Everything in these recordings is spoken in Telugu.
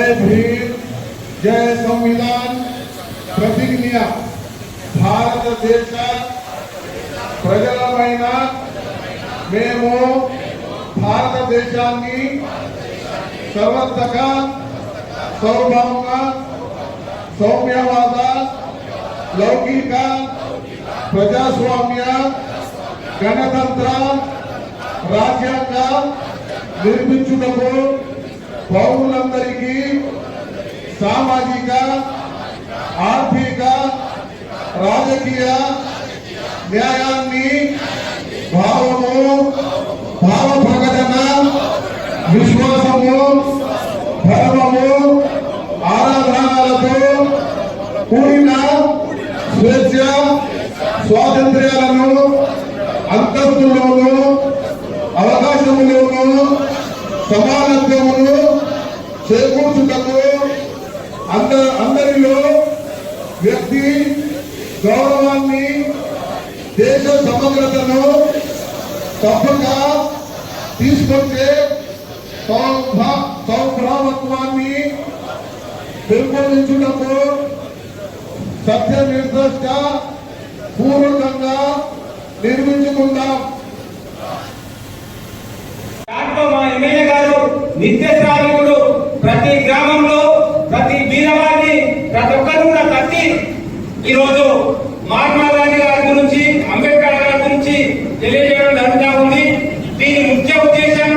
जय भीम, जय संविधान प्रतिज्ञ भारत देश ప్రజలమైన మేము భారతదేశాన్ని సర్వత్రక సౌభౌమ సౌమ్యవాద లౌకిక ప్రజాస్వామ్య గణతంత్ర రాజ్యాంగ నిర్మించుటకు పౌరులందరికీ సామాజిక ఆర్థిక రాజకీయ న్యాయాన్ని భావము భావ ప్రకటన విశ్వాసము ధర్మము ఆరాధనలతో కూడిన స్వేచ్ఛ స్వాతంత్ర్యాలను అంతస్తులోను అవకాశములను సమానత్వమును చేకూర్చుటకు అందరిలో వ్యక్తి గౌరవాన్ని దేశ సమగ్రతను తప్పక తీసుకొచ్చే సౌభ్రామత్వాన్ని పెంపొందించుటకు సత్య నిర్దిష్ట పూర్వకంగా నిర్మించుకుందాం. దాంట్లో మా ఎమ్మెల్యే గారు నిత్య శ్రామికుడు ప్రతి గ్రామంలో ప్రతి బీదవాడిని ప్రతి ఒక్కరు కూడా తట్టి ఈరోజు మహాత్మా గాంధీ గారి గురించి అంబేద్కర్ గారి గురించి తెలియజేయడం జరుగుతూ ఉంది. దీని ముఖ్య ఉద్దేశం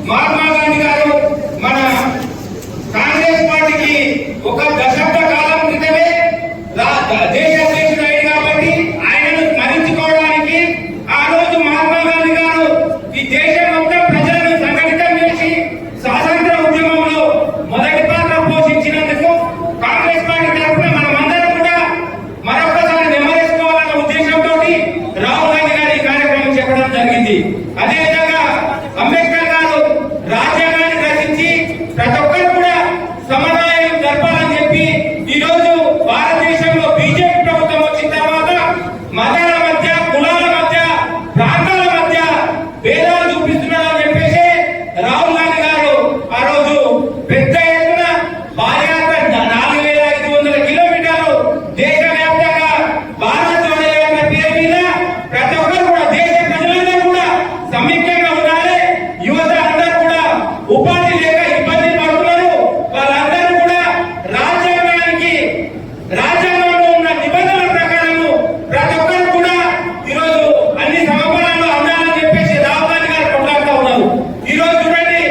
మహాత్మా గాంధీ గారు మన కాంగ్రెస్ పార్టీకి ఒక దశాబ్ద కాలం క్రితమే దేశ అధ్యక్షుడు అయింది కాబట్టి ఆయనను స్మరించుకోవడానికి ఆ రోజు మహాత్మా గాంధీ గారు ఈ దేశం మొత్తం ప్రజలను సంఘటితం చేసి స్వాతంత్ర ఉద్యమంలో మొదటి పాత్ర పోషించినందుకు కాంగ్రెస్ పార్టీ తరఫున మనమందరం కూడా మరొకసారి నెమరేసుకోవాలన్న ఉద్దేశంతో రాహుల్ గాంధీ గారు ఈ కార్యక్రమం చెప్పడం జరిగింది. అదేవిధంగా అంబేద్కర్ గారు రాజ్యాంగాన్ని రచించి ప్రతి ఒక్కరు కూడా సమన్వయం జరపాలని చెప్పి ఈ రోజు భారతదేశంలో బీజేపీ ప్రభుత్వం వచ్చిన తర్వాత మతాల మధ్య కులాల మధ్య ప్రాంతాల మధ్య భేదాలు చూపిస్తున్నారని చెప్పేసి రాహుల్ గాంధీ గారు ఆ రోజు పెద్ద ఎత్తున పాదయాత్ర 4500 కిలోమీటర్లు దేశవ్యాప్తంగా భారత్ జోడో యాత్ర పేరు మీద ప్రతి ఒక్కరు కూడా దేశ ప్రజలందరూ కూడా సమైక్యంగా ఉండాలి. యువత అందరూ కూడా ఉపాధి లేక ఇబ్బంది పడుతున్నారు. వాళ్ళందరూ కూడా రాజ్యాంగంలో ఉన్న నిబంధనల ప్రకారము ప్రతి ఒక్కరు కూడా ఈరోజు అన్ని సమపాలనలో అందాలని చెప్పేసి రాహుల్ గాంధీ గారు కొట్లాడుతూ ఉన్నారు. ఈ రోజు చూడండి,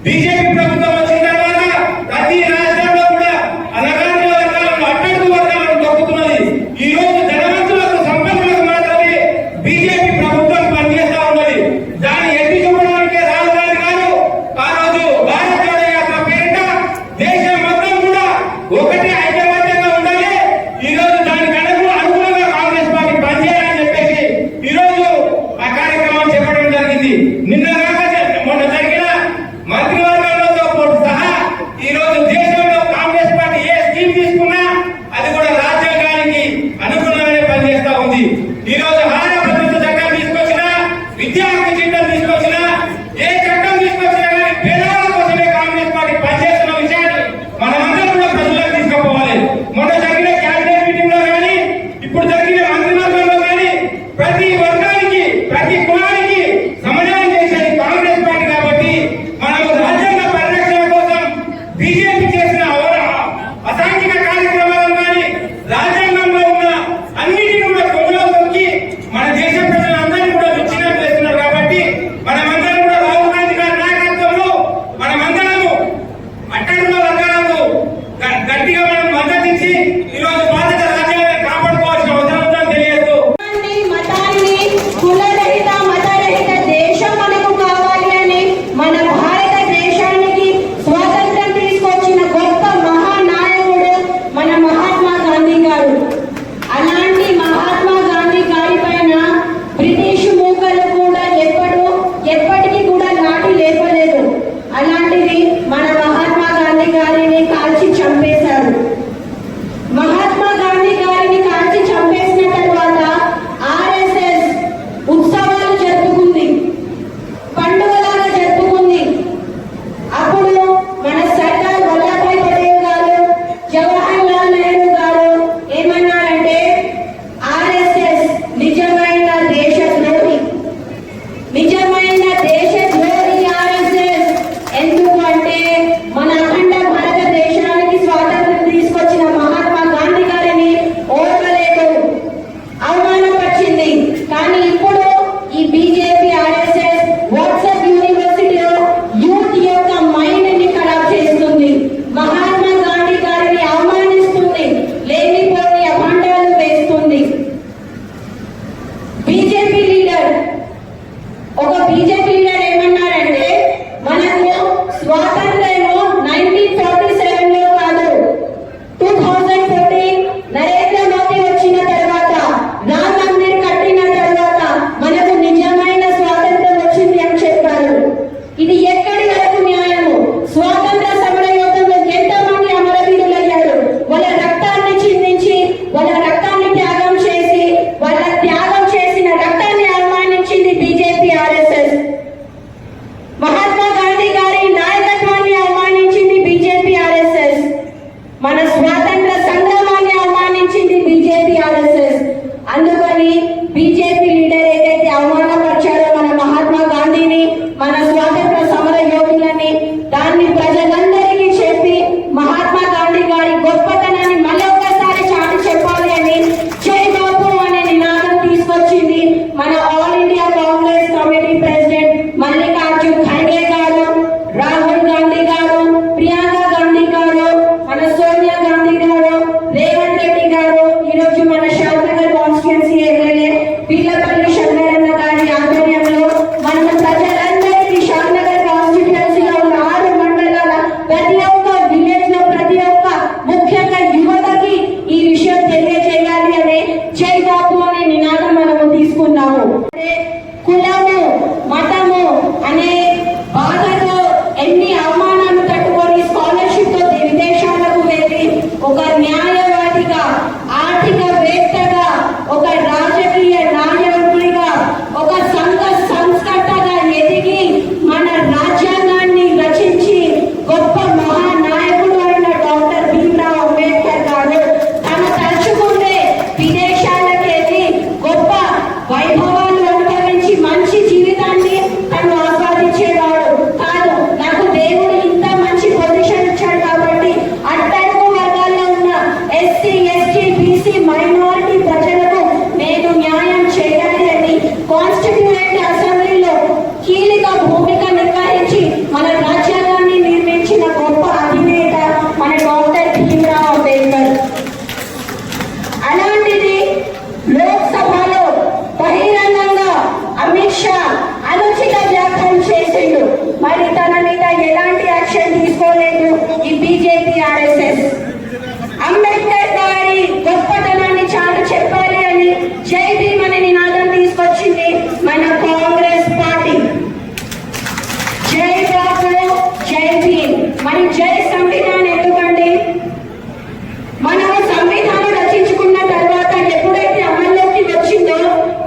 బీజేపీ ప్రభుత్వం వచ్చిన తర్వాత ప్రతి రాష్ట్రంలో కూడా అనగారిన వర్గాలను అట్టడుగు వర్గాలను తొక్కుతున్నది. ఈ రోజు ధనవంతులకు సంపన్నులకు మాత్రమే బీజేపీ ప్రభుత్వం పనిచేస్తా ఉన్నది. దాన్ని ఎత్తి చూపడానికే రాహుల్ గాంధీ గారు ఆ రోజు భారత్ జోడో యాత్ర పేరిట దేశం మొత్తం కూడా ఒకటి ఐకమత్యంగా ఉండాలి. ఈ రోజు దానికి అనుగుణంగా కాంగ్రెస్ పార్టీ పనిచేయాలని చెప్పేసి ఈ రోజు ఆ కార్యక్రమం చెప్పడం జరిగింది. నిన్న మొన్న జరిగిన మంత్రివర్గంలో సహా ఈ రోజు దేశంలో కాంగ్రెస్ పార్టీ ఏ స్కీమ్ తీసుకున్నా అది కూడా రాజ్యాంగానికి అనుగుణంగానే పనిచేస్తా ఉంది. ఈ రోజు ఆహార భద్రత చట్టం తీసుకొచ్చినా, విద్యా హక్కు చట్టం తీసుకొచ్చినా, ఏ చట్టం తీసుకొచ్చినా కానీ పేదవాళ్ళ కోసమే కాంగ్రెస్ పార్టీ పనిచేస్తున్న విషయాన్ని మనమందరం కూడా ప్రజలకు తీసుకుపోవాలి. మొన్న జరిగిన క్యాబినెట్ మీటింగ్ లో కానీ ఇప్పుడు జరిగిన మంత్రివర్గంలో కానీ ప్రతి వర్గానికి ప్రతి కులానికి సమన్వయం చేసేది కాంగ్రెస్ పార్టీ కాబట్టి మనము రాజ్యాంగ పరిరక్షణ కోసం బీజేపీ చేసిన అసాంఘిక కార్యక్రమాలను కానీ రాజ్యాంగంలో ఉన్న అన్నిటిని కూడా కొమ్ములో తొక్కి మన దేశ ప్రజలందరినీ కూడా విచ్ఛిన్నం చేస్తున్నారు కాబట్టి మనమందరం కూడా రాహుల్ గాంధీ గారి నాయకత్వంలో మనమందరము అట్టడుగుల వర్గాలకు గట్టిగా మనం మద్దతిచ్చి ఈ రోజు బాధ్యత రాజ్యాంగాన్ని కాపాడుకోవాల్సిన అవసరం ఉందని తెలియదు. మతాన్ని కులరహిత మతరహిత దేశం మనకు కావాలి అని మన భారతదేశానికి స్వాతంత్రం తీసుకొచ్చిన గొప్ప అంబేద్కర్ గారి గొప్పతనాన్ని చాటు చెప్పాలి అని జై భీమ్ అనే నినాదం తీసుకొచ్చింది మన కాంగ్రెస్ పార్టీ. జై బాబు జై భీమ్. మరి జై సంవిధానం ఎందుకండి? మనం సంవిధానం రచించుకున్న తర్వాత ఎప్పుడైతే అమల్లోకి వచ్చిందో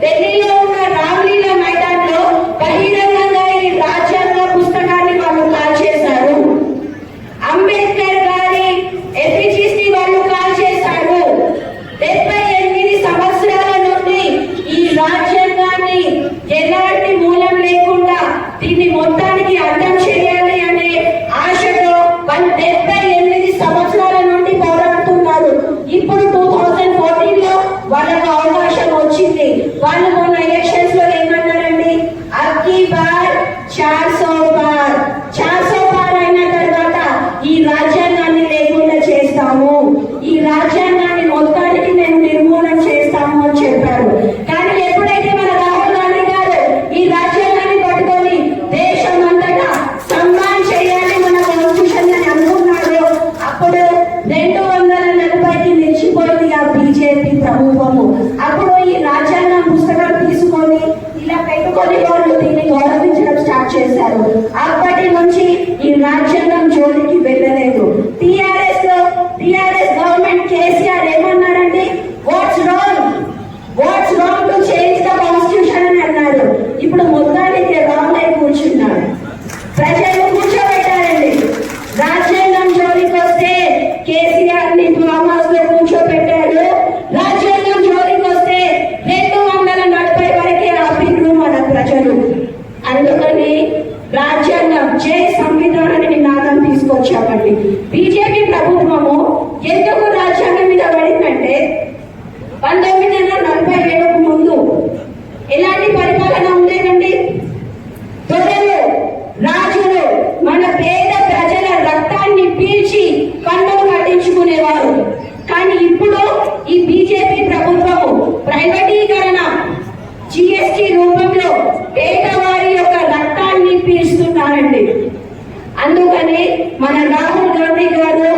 ఢిల్లీలో ఉన్న రామ్లీలా మైదాన్లో బహిరంగంగా ఈ రాజ్యాంగ పుస్తకాన్ని వాళ్ళు కాల్ చేశారు. అంబేద్కర్ గారి ఎఫిజిస్ని వాళ్ళు కాల్ చేశారు. 78 సంవత్సరాల నుండి ఈ రాజ్యాంగాన్ని ఎలాంటి మూలం లేకుండా దీన్ని మొత్తానికి అర్థం చేయాలి అనే ఆశతో వాళ్ళు 78 సంవత్సరాల నుండి పోరాడుతున్నారు. ఇప్పుడు 2014 లో వాళ్ళకు అవకాశం వచ్చింది. వాళ్ళు మొన్న ఎలక్షన్స్ లో ఏమన్నారండి? అబ్కి బార్ 400 బార్ 400 బార్ అయిన తర్వాత ఈ రాజ్యాంగాన్ని లేకుండా చేస్తాము, ఈ రాజ్యాంగాన్ని మొత్తానికి మేము నిర్మూలన చేస్తాము అని చెప్పారు. కానీ ఎప్పుడైతే మన రాహుల్ గాంధీ గారు ఈ రాజ్యాంగాన్ని పట్టుకొని దేశం అంతటా సన్మానం చేయాలి మన కాన్స్టిట్యూషన్ అని అనుకున్నాడు, అప్పుడు 240కి నిలిచిపోయింది ఆ బీజేపీ ప్రభుత్వము. అప్పుడు ఈ రాజ్యాంగం పుస్తకం తీసుకొని ఇలా పెట్టుకొని వాళ్ళు దీన్ని గౌరవించడం స్టార్ట్ చేశారు. అప్పటి నుంచి ఈ రాజ్యాంగం జోలికి వెళ్ళలేదు. టిఆర్ఎస్ గవర్నమెంట్ కేసీఆర్ ఏమన్నారండి? What's wrong to change the constitution అని అన్నారు. ఇప్పుడు మొత్తానికి రాంగ్ అయి కూర్చున్నాడు. ప్రజలు కూర్చోబెట్టారండి. రాజ్యాంగం జోలికి వస్తే కేసీఆర్ ని ఫామ్ హౌస్ లో కూర్చోబెట్టారు. రాజ్యాంగం జోలికి వస్తే 240 వరకే ఆపిండ్రు మన ప్రజలు. అందుకని రాజ్యాంగం జై సంవిధానాన్ని నినాదం తీసుకొచ్చామండి. బీజేపీ ప్రభుత్వము ఎందుకు రాజ్యాంగం మీద పడిందంటే 1947కు ముందు ఎలాంటి పరిపాలన ఉండేదండి? దొరలు రాజులు మన పేద ప్రజల రక్తాన్ని పీల్చి కన్నులు కట్టించుకునేవారు. కానీ ఇప్పుడు ఈ బీజేపీ ప్రభుత్వము ప్రైవేటీకరణ జిఎస్టి రూపంలో పేదవారి యొక్క రక్తాన్ని పీల్చుతున్నారండి. అందుకని మన రాహుల్ గాంధీ గారు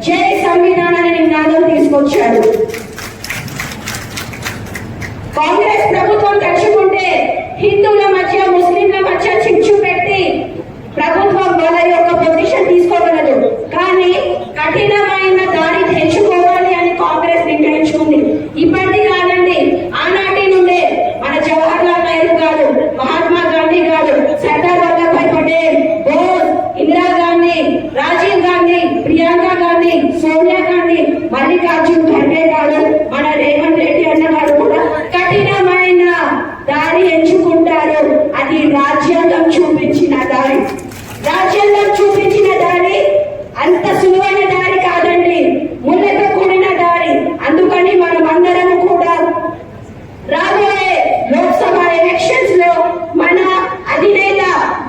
జై సంవిధానాన్ని నినాదం తీసుకొచ్చారు. కాంగ్రెస్ ప్రభుత్వం తలుచుకుంటే హిందువుల మధ్య ముస్లింల మధ్య చిచ్చు పెట్టి ప్రభుత్వం వాళ్ళ యొక్క పొజిషన్ తీసుకోగలదు. కానీ కఠినమైన దారి తెచ్చుకోవాలి అని కాంగ్రెస్ నిర్ణయించుకుంది. ఇప్పటి కాదండి, ఆనాటి నుండే మన జవహర్ లాల్ నెహ్రూ గారు, మహాత్మా గాంధీ గారు, సర్దార్ వల్లభాయ్ పటేల్, బోస్, ఇందిరాగాంధీ, రాజీవ్ గాంధీ, ప్రియాంక గాంధీ, సోనియా గాంధీ, మల్లికార్జున్ ఖర్గే గారు, మన రేవంత్ రెడ్డి అన్న గారు కూడా కఠినమైన దారి ఎంచుకుంటారు. అది రాజ్యాంగం చూపించిన దారి. రాజ్యాంగం చూపించిన దారి అంత సులువైన దారి కాదండి, ముళ్ళతో కూడిన దారి. అందుకని మనం అందరం కూడా రాబోయే లోక్సభ ఎలక్షన్స్ లో మన అధినేత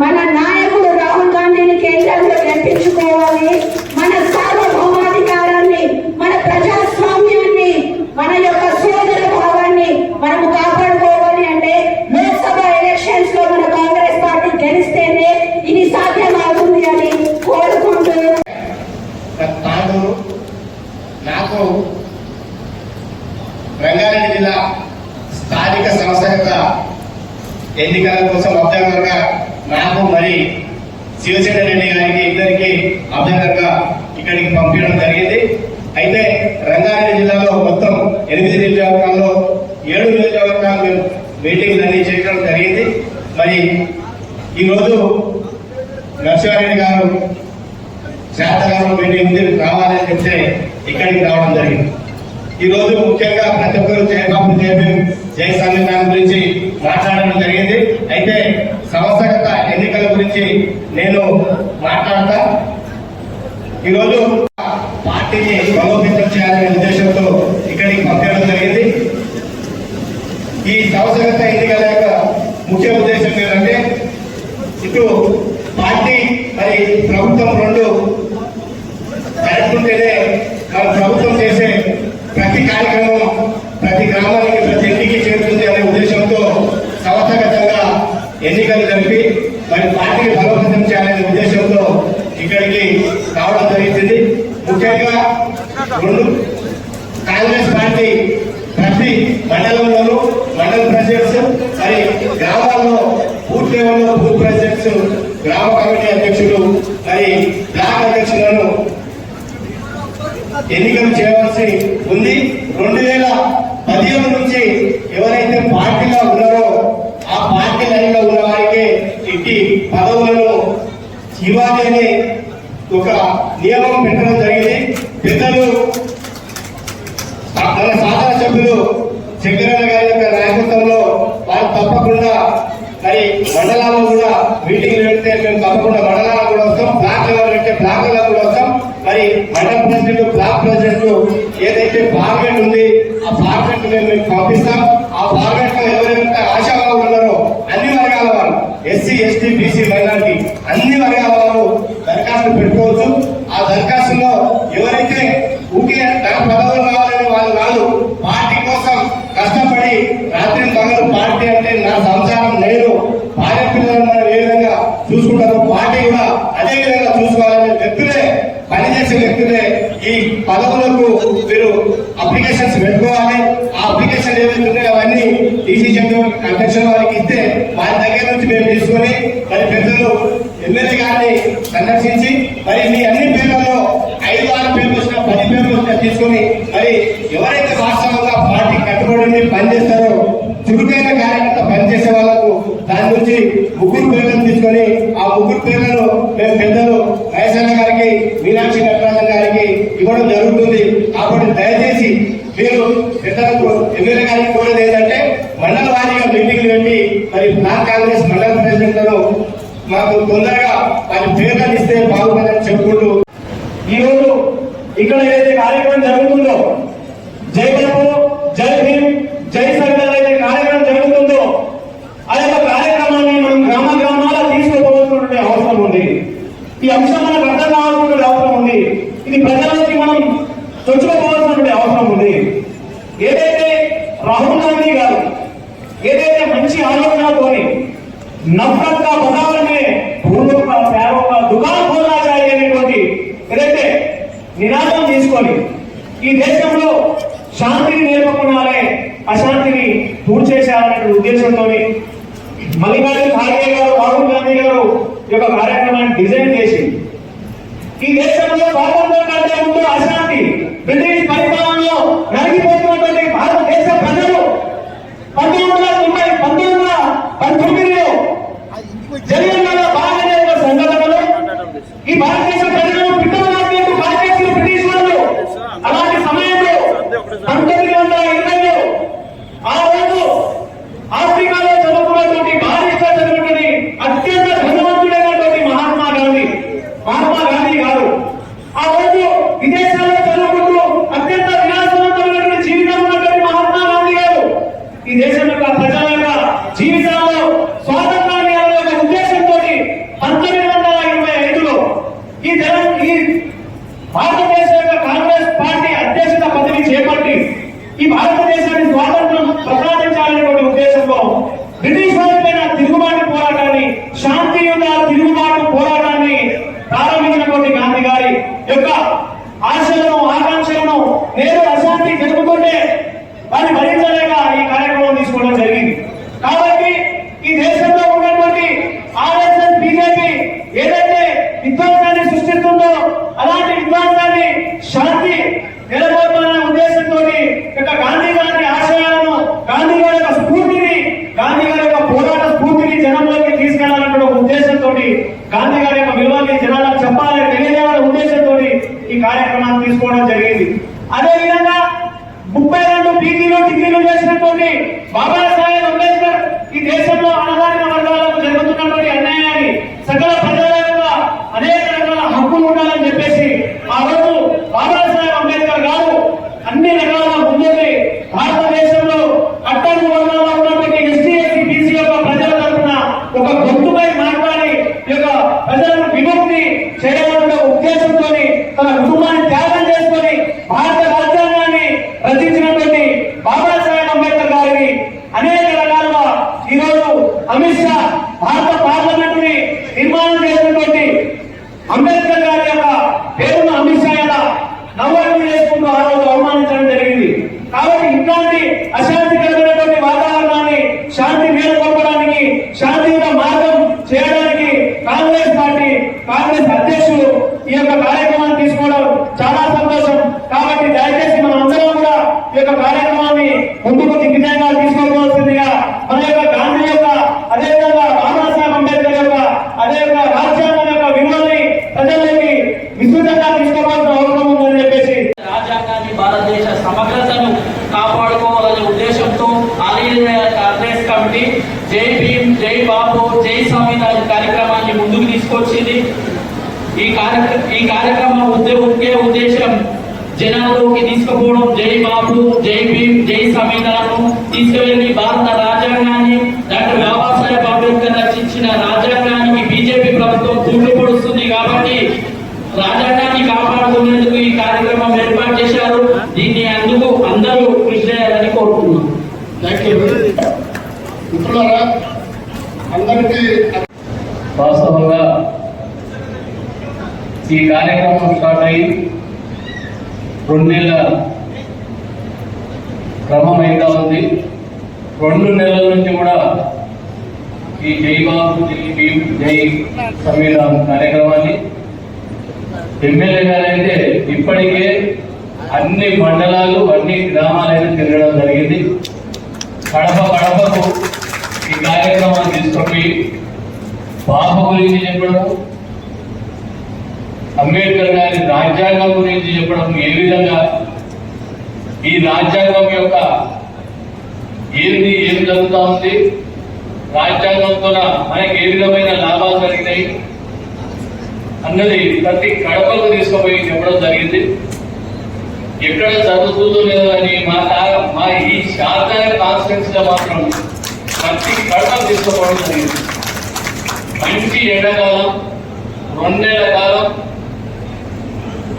మన నాయకుడు రాహుల్ గాంధీని కేంద్రంలో గెలిపించుకోవాలి. మన సార్వభౌమాధికారాన్ని, మన ప్రజాస్వామ్యాన్ని, మన యొక్క సోదర భావాన్ని మనము కాపాడుకోవాలి అంటే లోక్సభ ఎలక్షన్స్ లో మన కాంగ్రెస్ పార్టీ గెలిస్తేనే ఇది సాధ్యమవుతుంది అని కోరుకుంటూ నాకు రంగారెడ్డి జిల్లా స్థానిక సంస్థల ఎన్నికల కోసం అభ్యర్థులుగా నాకు మరి శివసేన రెడ్డి గారికి ఇద్దరికి అభ్యర్థులుగా ఇక్కడికి పంపించడం జరిగింది. అయితే రంగారెడ్డి జిల్లాలో మొత్తం 8 నియోజకవర్గాల్లో 7 నియోజకవర్గాలు మీటింగ్లు అన్ని చేయడం జరిగింది. మరి ఈరోజు నరసింహారెడ్డి గారు శాతగారు మీటింగ్ రావాలని చెప్తే ఇక్కడికి రావడం జరిగింది. ఈ రోజు ముఖ్యంగా ప్రతి ఒక్కరు జయబాబు జై సంవిధానం గురించి మాట్లాడడం జరిగింది. అయితే సంస్థాగత ఎన్నికల గురించి నేను మాట్లాడతా. ఈరోజు పార్టీని బలోపేతం చేయాలనే ఉద్దేశంతో ఇక్కడికి పంపించడం జరిగింది. ఈ సంస్థాగత ఎన్నికల యొక్క ముఖ్య ఉద్దేశం ఏంటంటే ఇటు పార్టీ మరి ప్రభుత్వం రెండు కలుపుకుంటేనే మన ప్రభుత్వం చేసే ప్రతి కార్యక్రమం ప్రతి గ్రామానికి ప్రతి ఇంటికి చేరుతుంది అనే ఉద్దేశంతో సంస్థాగతంగా ఎన్నికలు జరిపి మరి పార్టీని బలోపేతం చేయాలనే ఉద్దేశంతో ఇక్కడికి రావడం జరుగుతుంది. ముఖ్యంగా కాంగ్రెస్ పార్టీ ప్రతి మండలంలోనూ మండల ప్రెసిడెంట్స్, మరి గ్రామాల్లో బూత్ లెవెల్లో బూత్ ప్రెసిడెంట్స్, గ్రామ కమిటీ అధ్యక్షులు, మరి బ్లాక్ అధ్యక్షులను ఎన్నికలు చేయవలసి ఉంది. 2017 నుంచి ఎవరైతే పార్టీలో ఉన్నారో ఆ పార్టీ లైన్లో ఉన్న వారికి ఇంటి పదవులను ఇవ్వాలి అని ఒక నియమం పెట్టడం జరిగింది. పెద్దలు మన శాసన సభ్యులు శంకరన్న గారి యొక్క నాయకత్వంలో వారు తప్పకుండా మరి మండలాల్లో కూడా మీటింగ్లు పెడితే మేము తప్పకుండా మండలాలకు కూడా వస్తాం, బ్లాక్ లెవెల్ పెడితే బ్లాక్ లెవెల్ కూడా వస్తాం. మరి మండల ప్రెసిడెంట్, బ్లాక్ ప్రెసిడెంట్ ఏదైతే ఫార్మేట్ ఉంది ఆ ఫార్మేట్ మేము మీకు పంపిస్తాం. ఆ ఫార్మేట్ లో ఎవరైతే ఆశావాహులు ఉన్నారో అన్ని వర్గాల వారు, ఎస్సీ, ఎస్టీ, బీసీ, మైనారిటీ అన్ని వర్గాల వారు దరఖాస్తులు పెట్టుకోవచ్చు. ఆ దరఖాస్తులో ఎవరైతే ఊకే నాకు పదవులు కావాలని వాళ్ళు కాదు, పార్టీ కోసం కష్టపడి రాత్రి పగలు పార్టీ అంటే నా సంసారం నేను భార్య పిల్లలను మనం ఏ విధంగా చూసుకుంటారో పార్టీ కూడా అదే విధంగా చూసుకోవాలనే వ్యక్తులే, పనిచేసే వ్యక్తులే ఈ పదవులకు మీరు అప్లికేషన్స్ పెట్టుకోవాలి. ఆ అప్లికేషన్ ఏవైతే ఉన్నాయో అవన్నీ డీసీసీ అధ్యక్షుల వారికి ఇస్తే వారి దగ్గర నుంచి మేము తీసుకొని మరి పెద్దలు ఎమ్మెల్యే గారిని సందర్శించి మరి మీ అన్ని పేర్లలో 5-6 పేర్లు వచ్చినా 10 పేర్లు వచ్చినా తీసుకొని మరి ఎవరైతే వాస్తవంగా పార్టీ కట్టుబడి పనిచేస్తారో చురుకైన కార్యకర్త పనిచేసే వాళ్ళకు దాని నుంచి 3 పేర్లను తీసుకొని ఆ 3 పేర్లను మేము పెద్దలు మహేశ్వర గారికి, మీనాక్షి నటరాజన్ గారికి ఇవ్వడం జరుగుతుంది. కాబట్టి దయచేసి మీరు పెద్దలకు ఎమ్మెల్యే గారికి కోరేది ఏంటంటే మండల వారీగా మీటింగ్లు పెట్టి మరి బ్లాక్ కాంగ్రెస్ మండల ప్రెసిడెంట్లను మాకు తొందరగా వారి పేర్లను ఇస్తే బాగుంటుందని చెప్పుకుంటూ ఈరోజు ఇక్కడ ఏదైతే కార్యక్రమం జరుగుతుందో జై బాబు, జై భీమ్, జై సర్దార్ అనే కార్యక్రమం జరుగుతుందో ఆ యొక్క కార్యక్రమాన్ని మనం గ్రామ గ్రామాల తీసుకోవాల్సినటువంటి అవసరం ఉంది. ఈ అంశం మనకు అర్థం కావాల్సినటువంటి అవసరం ఉంది. ఇది ప్రజలకి మనం చొచ్చుకోవాల్సినటువంటి అవసరం ఉంది. ఏదైతే రాహుల్ గాంధీ గారు ఏదైతే మంచి ఆలోచనతోని నఫరత్ కా బదావర్ మే ఫూलों का प्यारों का दुकान खोलना चाहिए అనేటువంటి ఏదైతే నినాదం తీసుకొని ఈ దేశంలో శాంతిని నేర్పకునాలే అశాంతిని దూరం చేయాలనే ఉద్దేశంతో మల్లికార్జున ఖార్గే గారు, రాహుల్ గాంధీ గారు ఈ యొక్క కార్యక్రమాన్ని డిజైన్ చేసి ఈ దేశంలో స్వాతంత్రం కంటే ముందు అశాంతి బ్రిటిష్ పరిపాలనలో నలిగిపోతున్నటువంటి భారతదేశ ప్రజలు 1919లో జరిగిన బాగా సంఘటనలు ఈ భారతదేశ ప్రజలను పిట్టలకు కాల్చేసిన బ్రిటిష్ వాళ్ళు అలాంటి సమయంలో 1920లో ఆ రోజు ఆఫ్రికాలో చదువుకున్నటువంటి బారిస్టర్ చదివినటువంటి అత్యంత ధనవంతుడైనటువంటి మహాత్మా గాంధీ గారు ఆ రోజు విదేశాల్లో చదువుకుంటూ అత్యంత విలాసవంతమైనటువంటి జీవితం ఉన్నటువంటి మహాత్మా గాంధీ గారు ఈ దేశం యొక్క ప్రజల యొక్క జీవితాల్లో స్వాతంత్రాన్ని అనే ఉద్దేశంతో 1925లో ఈ భారతదేశ యొక్క కాంగ్రెస్ పార్టీ అధ్యక్షత పదవి చేపట్టి ఈ భారతదేశాన్ని స్వాతంత్రం ప్రసాదించాలనేటువంటి ఉద్దేశంలో బ్రిటిష్ వారిపైన తిరుగుబాటు పోరాటాన్ని, శాంతియుత తిరుగుబాటు పోరాటాన్ని ప్రారంభించినటువంటి గాంధీ గారి యొక్క ఆశలను, ఆకాంక్షలను నేడు అశాంతి జరుగుతుంటే వారిని భరించలేక ఈ కార్యక్రమం తీసుకోవడం జరిగింది. కాబట్టి ఈ దేశంలో ఉన్నటువంటి ఆర్ఎస్ఎస్, బీజేపీ ఏదైతే విధ్వంసాన్ని సృష్టిస్తుందో అలాంటి విధ్వంసాన్ని శాంతి నెలకొల్పాలనే ఉద్దేశంతో గాంధీ గారి ఆశయాలను, గాంధీ గారి యొక్క స్ఫూర్తిని, గాంధీ గారి యొక్క పోరాట స్ఫూర్తిని జనంలోకి తీసుకెళ్లాలనే ఉద్దేశంతో గాంధీ గారి యొక్క విలువల్ని జనాలకు చెప్పాలని తెలియజేయాలనే ఉద్దేశంతో ఈ కార్యక్రమాన్ని తీసుకోవడం జరిగింది. అదేవిధంగా 32 పీజీలు, డిగ్రీలు చేసినటువంటి బాబాసాహెబ్ అంబేద్కర్ ఈ దేశంలో అణగారిన వర్గాలకు జరుగుతున్నటువంటి అన్యాయాన్ని, సకల ప్రజల యొక్క అనేక రకాల హక్కులు ఉండాలని చెప్పేసి ఆ రోజు బాబాసాహెబ్ అంబేద్కర్ గారు అన్ని రకాల ముందుకి భారతదేశంలో అట్టడుగు వర్గాల్లో ఉన్నటువంటి ఎస్సీ, ఎస్టీ, బీసీ యొక్క ప్రజల తరఫున ఒక గొంతుపై మాట్లాడి ఈ యొక్క ప్రజలను విముక్తి చేయాలనే ఉద్దేశంతో తన కుటుంబాన్ని త్యాగం చేసుకొని భారత రాజ్యాంగాన్ని రచించినటువంటి బాబాసాహెబ్ అంబేద్కర్ గారిని అనేక రకాలుగా ఈరోజు అమిత్ షా భారత పార్లమెంట్ ని నిర్మాణం చేసినటువంటి అంబేద్కర్ గారి యొక్క పేరును అమిత్ షా నవ్వడం చేసుకుంటూ ఆ రోజు అవమానించడం జరిగింది. కాబట్టి ఇట్లాంటి అశాంతికరమైనటువంటి వాతావరణాన్ని శాంతి మేలుకొల్పడానికి, శాంతియుత మార్గం చేయడానికి కాంగ్రెస్ పార్టీ, కాంగ్రెస్ అధ్యక్షులు ఈ యొక్క కార్యక్రమాన్ని తీసుకోవడం చాలా సంతోషం. కాబట్టి దయచేసి మనం అందరం కూడా ఈ యొక్క కార్యక్రమాన్ని ముందుకు దిగ్విజయంగా తీసుకోవాల్సిందిగా మన యొక్క గాంధీ యొక్క, అదేవిధంగా బాబాసాహెబ్ అంబేద్కర్ యొక్క, అదేవిధంగా రాజ్యాంగం యొక్క విలువల్ని ప్రజల్లోకి విస్తృతంగా తీసుకోవాల్సిన అవసరం ఉందని చెప్పేసి రాజ్యాంగాన్ని, భారతదేశ సమగ్రతను కాపాడుకోవాలనే ఉద్దేశంతో ఆల్ ఇండియా కాంగ్రెస్ కమిటీ జై భీమ్, జై బాబు, జై సంవిధాన్ కార్యక్రమాన్ని ముందుకు తీసుకొచ్చింది. ఈ కార్యక్రమం ముఖ్య ఉద్దేశం జనాల్లోకి తీసుకుపోవడం, జై బాబు, జై భీమ్, జై సంవిధానం తీసుకువెళ్లి భారత రాజ్యాంగాన్ని, డాక్టర్ బాబాసాహెబ్ అంబేద్కర్ రచించిన రాజ్యాంగానికి బీజేపీ ప్రభుత్వం తూట్లు పొడుస్తుంది. కాబట్టి రాజ్యాంగాన్ని కాపాడుకునేందుకు ఈ కార్యక్రమం ఏర్పాటు చేశారు. దీన్ని అందుకు అందరూ కృషి చేయాలని కోరుతున్నాం. మిత్రులారా, అందరికీ వాస్తవంగా ఈ కార్యక్రమం స్టార్ట్ అయ్యి 2 నెలల క్రమం అయితే ఉంది. 2 నెలల నుంచి కూడా ఈ జై బాబు, జై భీమ్, జై సంవిధాన్ కార్యక్రమాన్ని ఎమ్మెల్యే గారైతే ఇప్పటికే అన్ని మండలాలు, అన్ని గ్రామాలైనా తిరగడం జరిగింది. కడప కడపకు ఈ కార్యక్రమాన్ని తీసుకుపోయి బాబు గురించి చెప్పడం, అంబేద్కర్ గారి రాజ్యాంగం గురించి చెప్పడం, ఏ విధంగా ఈ రాజ్యాంగం యొక్క ఏం జరుగుతూ ఉంది, రాజ్యాంగంతో మనకి ఏ విధమైన లాభాలు జరిగినాయి అన్నది ప్రతి కడపకు తీసుకుపోయి చెప్పడం జరిగింది. ఎక్కడ జరుగుతుందో లేదో అని మా ఈ శారదా కాన్స్టిట్యూన్సీలో మాత్రం ప్రతి కడపకు తీసుకుపోవడం జరిగింది. మంచి ఎండాకాలం, 2 నెలల కాలం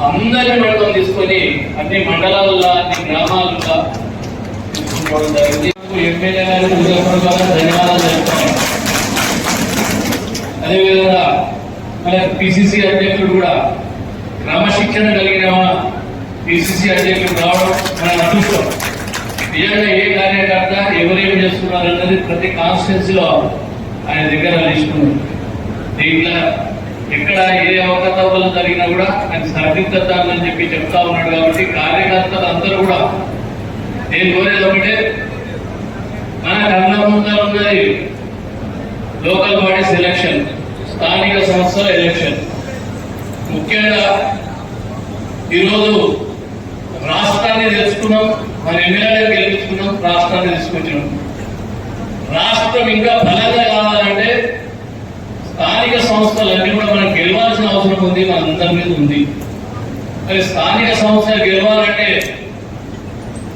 అందరినీ పడతాం తీసుకొని అన్ని మండలాల్లో, అన్ని గ్రామాల్లో తీసుకోవడం జరిగింది. ఎమ్మెల్యే గారు ధన్యవాదాలు చెప్తాను. అదేవిధంగా మన పిసిసి అధ్యక్షుడు కూడా క్రమశిక్షణ కలిగిన పిసిసి అధ్యక్షుడు రావడం మనం అదృష్టం. నిజంగా ఏ కార్యకర్త ఎవరేమి చేస్తున్నారు అన్నది ప్రతి కాన్స్టిట్యున్సీలో ఆయన దగ్గర తీసుకున్నారు. దీంట్లో ఎక్కడ ఏ అవకతవకలు జరిగినా కూడా ఆయన సరిదిద్దాలని చెప్పి చెప్తా ఉన్నాడు. కాబట్టి కార్యకర్తలు అందరూ కూడా నేను కోరేది ఒకటే, మన కళ్ళ ముందర ఉన్నది లోకల్ బాడీస్ ఎలక్షన్, స్థానిక సంస్థల ఎలక్షన్. ముఖ్యంగా ఈరోజు రాష్ట్రాన్ని తెలుసుకున్నాం, మన ఎమ్మెల్యే గెలిపించుకున్నాం, రాష్ట్రాన్ని తీసుకొచ్చినాం. రాష్ట్రం ఇంకా బలంగా కావాలంటే స్థానిక సంస్థలన్నీ కూడా మనం గెలవాల్సిన అవసరం ఉంది, మన అందరి మీద ఉంది. మరి స్థానిక సంస్థలు గెలవాలంటే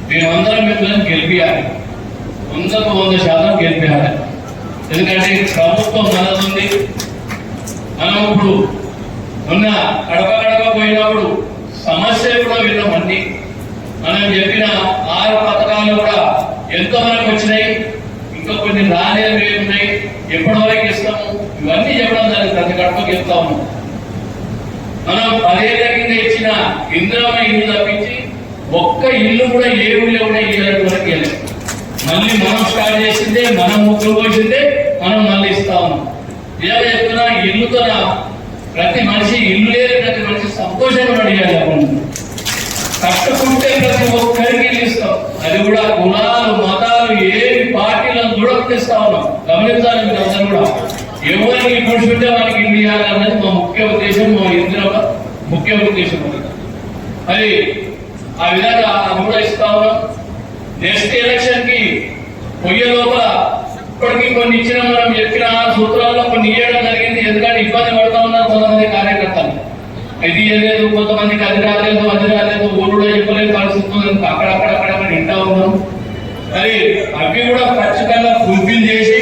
మేమందరం మిమ్మల్ని గెలిపియాలి, 100% గెలిపియాలి. ఎందుకంటే ప్రభుత్వం మనది. మనం ఇప్పుడు మొన్న కడప కడప పోయినప్పుడు సమస్యలు కూడా విన్నాం. అన్ని మనం చెప్పిన 6 పథకాలు కూడా ఎంతవరకు వచ్చినాయి, ఇంకా కొన్ని రాలేవి ఉన్నాయి, ఎప్పటి వరకు ఇస్తాము, ఇవన్నీ చెప్పడం దానికి ప్రతి కడపకి చెప్తా ఉన్నాం. మనం 10 ఏళ్ల కింద ఇచ్చిన ఇందిరమ్మ ఇల్లు తప్పించి ఒక్క ఇల్లు కూడా ఏ ఊళ్ళో కూడా ఇవ్వడం వరకు వెళ్ళాం. మళ్ళీ మనం స్టార్ట్ చేసిందే, మనం ముక్కులు పోసిందే, మనం మళ్ళీ ఇస్తా ఉన్నాం. ఇలా చెప్తున్నా, ఇల్లుతో ప్రతి మనిషి, ఇల్లు లేదు ప్రతి మనిషి సంతోషంగా అడిగాలి. అప్పుడు కట్టుకుంటే ప్రతి ఒక్కరికి ఇల్లు ఇస్తాం. అది కూడా కులాలు, మతాలు, ఏ పార్టీలను చూడకపోతే ఉన్నాం. గమనించాలి మీరు అందరూ కూడా. ఎవరికి కూర్చుంటే వారికి ఇల్లు ఇవ్వాలన్నది మా ముఖ్య ఉద్దేశం, మా ఇందిరమ్మ ముఖ్య ఉద్దేశం. మరి ఆ విధంగా అది కూడా ఇస్తా ఉన్నాం. నెక్స్ట్ ఎలక్షన్ కి పొయ్యే లోపల ఇప్పటికీ కొన్ని ఇచ్చిన, మనం చెప్పిన సూత్రాల్లో కొన్ని ఇవ్వడం జరిగింది. ఎందుకంటే ఇబ్బంది పడుతూ ఉన్నారు కొంతమంది కార్యకర్తలు. ఇది లేదు, కొంతమందికి అది రాలేదు, ఊళ్ళో చెప్పలేదు పరిస్థితి అక్కడక్కడ వింటా ఉన్నాం. మరి అవి కూడా ఖచ్చితంగా ఫుల్ఫిల్ చేసి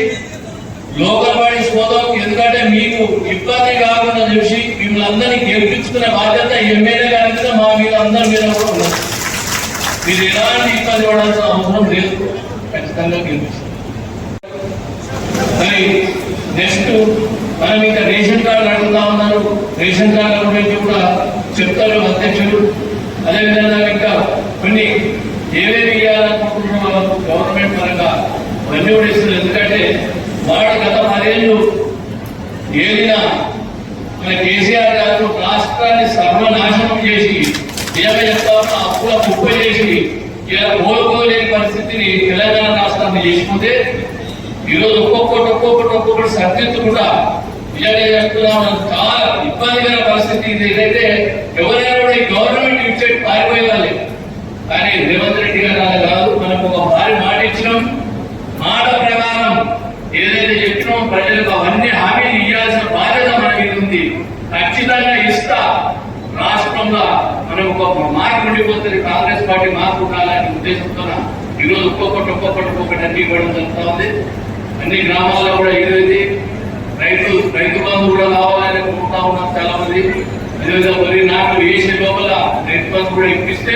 లోకల్ బాడీస్ పోతాం. ఎందుకంటే మీకు ఇబ్బంది కాకుండా చూసి మిమ్మల్ని అందరినీ గెలిపించుకునే బాధ్యత ఎమ్మెల్యే గారి మీద, మా మీద, అందరి మీద కూడా ఉన్నది. మీరు ఎలాంటి ఇబ్బంది పడాల్సిన అవసరం లేదు, ఖచ్చితంగా గెలిపిస్తాం. మరి నెక్స్ట్ మనం ఇంకా రేషన్ కార్డు అడుగుతా ఉన్నారు. రేషన్ కార్డుల గురించి కూడా చెప్తారు అధ్యక్షుడు. అదేవిధంగా ఇంకా కొన్ని ఏవేవి గవర్నమెంట్ పరంగా ఇవన్నీ కూడా ఇస్తున్నారు. ఎందుకంటే వాడు గత 10 ఏళ్ళు ఏలిన మన కేసీఆర్ గారు రాష్ట్రాన్ని సర్వనాశనం చేసి అప్పుల కుప్ప చేసి ఇలా కోలుకోలేని పరిస్థితిని తెలంగాణ రాష్ట్రాన్ని చేసుకుంటే ఈరోజు ఒక్కొక్కటి సర్దిద్దుకుండా ఇలాగే చెప్తున్నాం. చాలా ఇబ్బందికర పరిస్థితి ఏదైతే ఎవరైనా కూడా ఈ గవర్నమెంట్ ఇచ్చే పారిపోయేవాళ్ళే. కానీ రేవంత్ రెడ్డి గారు అలా కాదు. మనకు ఒక భారీ మాట ఇచ్చినాం, మాట ప్రకారం ఏదైతే చెప్పినామో ప్రజలకు అవన్నీ హామీలు ఇవ్వాల్సిన బాధ్యత మన మీద ఉంది. ఖచ్చితంగా ఇస్తా. రాష్ట్రంలో మనకు ఒక మార్పు ఉండిపోతుంది. కాంగ్రెస్ పార్టీ మార్పు ఉండాలనే ఉద్దేశంతో ఈరోజు ఒక్కొక్కటి అన్ని ఇవ్వడం జరుగుతూ ఉంది. అన్ని గ్రామాల్లో కూడా ఏదైతే రైతు బంధు కూడా కావాలని కోరుతా ఉన్నాం చాలా మంది. అదేవిధంగా వరి నాట్లు వేసే లోపల రైతు బంధు కూడా ఇప్పిస్తే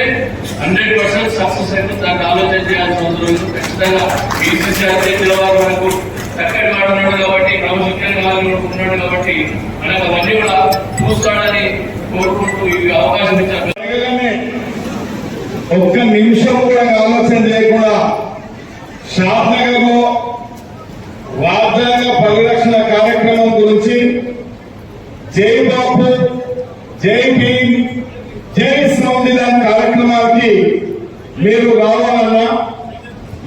100% సక్సెస్ అయితే దానికి ఆలోచన చేయాల్సిన అవసరం లేదు. ఖచ్చితంగా బీసీసీ అధ్యక్షుల వారు మనకు చక్కటి వాడున్నాడు కాబట్టి, క్రమశిక్షణ ఉన్నాడు కాబట్టి మనకు అవన్నీ కూడా చూస్తాడని కోరుకుంటూ ఈ అవకాశం ఇచ్చారు. ఒక్క నిమిషం కూడా ఆలోచన చేయకుండా షాద్నగర్ లో రాజ్యాంగ పరిరక్షణ కార్యక్రమం గురించి జై బాపు, జై భీమ్, జై సంవిధాన్ కార్యక్రమానికి మీరు రావాలన్నా